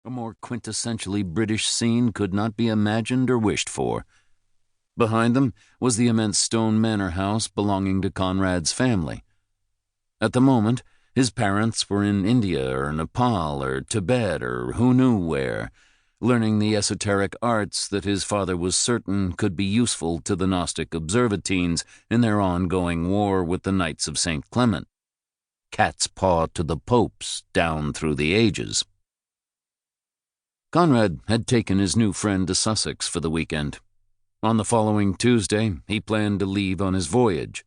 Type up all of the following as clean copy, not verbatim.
A more quintessentially British scene could not be imagined or wished for. Behind them was the immense stone manor house belonging to Conrad's family. At the moment, his parents were in India or Nepal or Tibet or who knew where, learning the esoteric arts that his father was certain could be useful to the Gnostic Observatines in their ongoing war with the Knights of St. Clement. Cat's paw to the popes down through the ages. Conrad had taken his new friend to Sussex for the weekend. On the following Tuesday, he planned to leave on his voyage.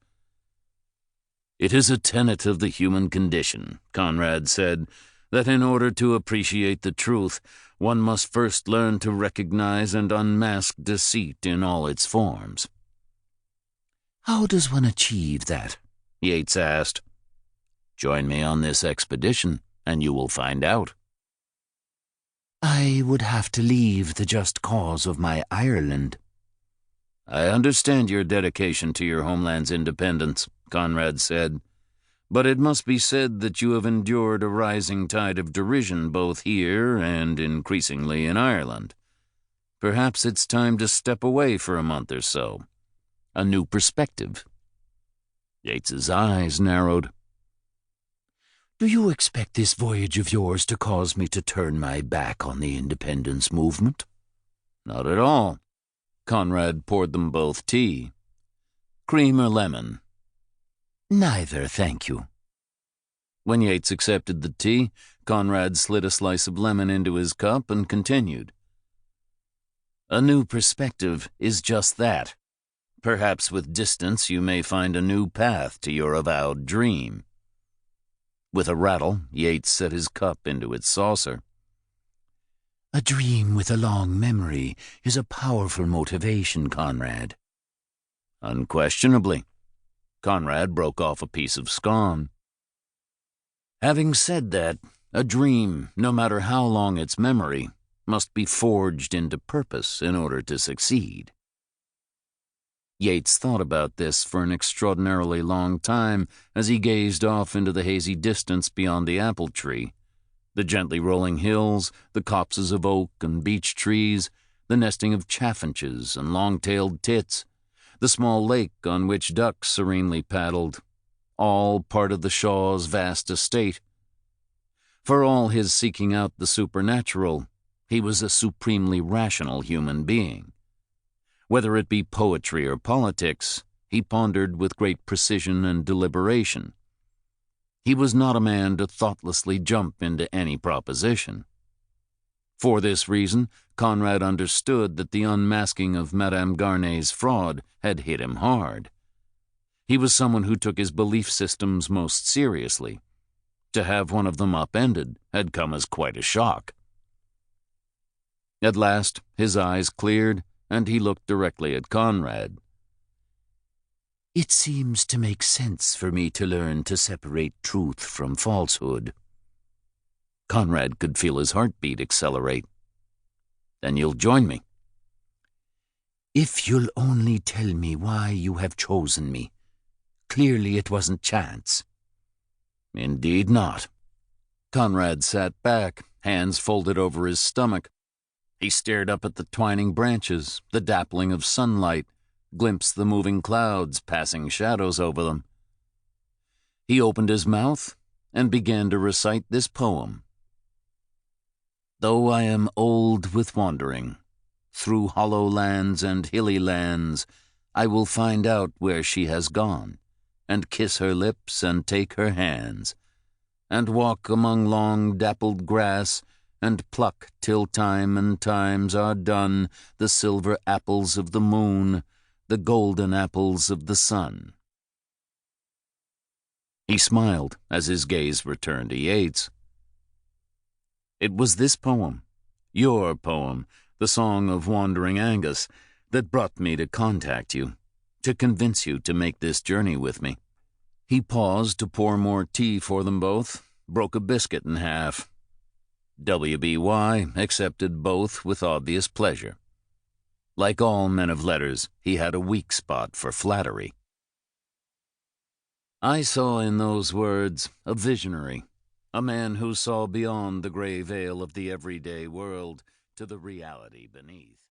"It is a tenet of the human condition," Conrad said, "that in order to appreciate the truth, one must first learn to recognize and unmask deceit in all its forms." "How does one achieve that?" Yates asked. "Join me on this expedition, and you will find out." "I would have to leave the just cause of my Ireland." "I understand your dedication to your homeland's independence," Conrad said, "but it must be said that you have endured a rising tide of derision both here and increasingly in Ireland. Perhaps it's time to step away for a month or so. A new perspective." Yates's eyes narrowed. "Do you expect this voyage of yours to cause me to turn my back on the independence movement?" "Not at all." Conrad poured them both tea. "Cream or lemon?" "Neither, thank you." When Yates accepted the tea, Conrad slid a slice of lemon into his cup and continued. "A new perspective is just that. Perhaps with distance you may find a new path to your avowed dream." With a rattle, Yates set his cup into its saucer. "A dream with a long memory is a powerful motivation, Conrad." "Unquestionably." Conrad broke off a piece of scone. "Having said that, a dream, no matter how long its memory, must be forged into purpose in order to succeed." Yates thought about this for an extraordinarily long time as he gazed off into the hazy distance beyond the apple tree. The gently rolling hills, the copses of oak and beech trees, the nesting of chaffinches and long-tailed tits, the small lake on which ducks serenely paddled, all part of the Shaw's vast estate. For all his seeking out the supernatural, he was a supremely rational human being. Whether it be poetry or politics, he pondered with great precision and deliberation. He was not a man to thoughtlessly jump into any proposition. For this reason, Conrad understood that the unmasking of Madame Garnet's fraud had hit him hard. He was someone who took his belief systems most seriously. To have one of them upended had come as quite a shock. At last, his eyes cleared, and he looked directly at Conrad. "It seems to make sense for me to learn to separate truth from falsehood." Conrad could feel his heartbeat accelerate. "Then you'll join me?" "If you'll only tell me why you have chosen me. Clearly it wasn't chance." "Indeed not." Conrad sat back, hands folded over his stomach. He stared up at the twining branches, the dappling of sunlight, glimpsed the moving clouds passing shadows over them. He opened his mouth and began to recite this poem. "Though I am old with wandering, through hollow lands and hilly lands, I will find out where she has gone, and kiss her lips and take her hands, and walk among long dappled grass, and pluck till time and times are done the silver apples of the moon, the golden apples of the sun." He smiled as his gaze returned to Yates. "It was this poem, your poem, the Song of Wandering Angus, that brought me to contact you, to convince you to make this journey with me." He paused to pour more tea for them both, broke a biscuit in half. W.B.Y. accepted both with obvious pleasure. Like all men of letters, he had a weak spot for flattery. "I saw in those words a visionary, a man who saw beyond the gray veil of the everyday world to the reality beneath.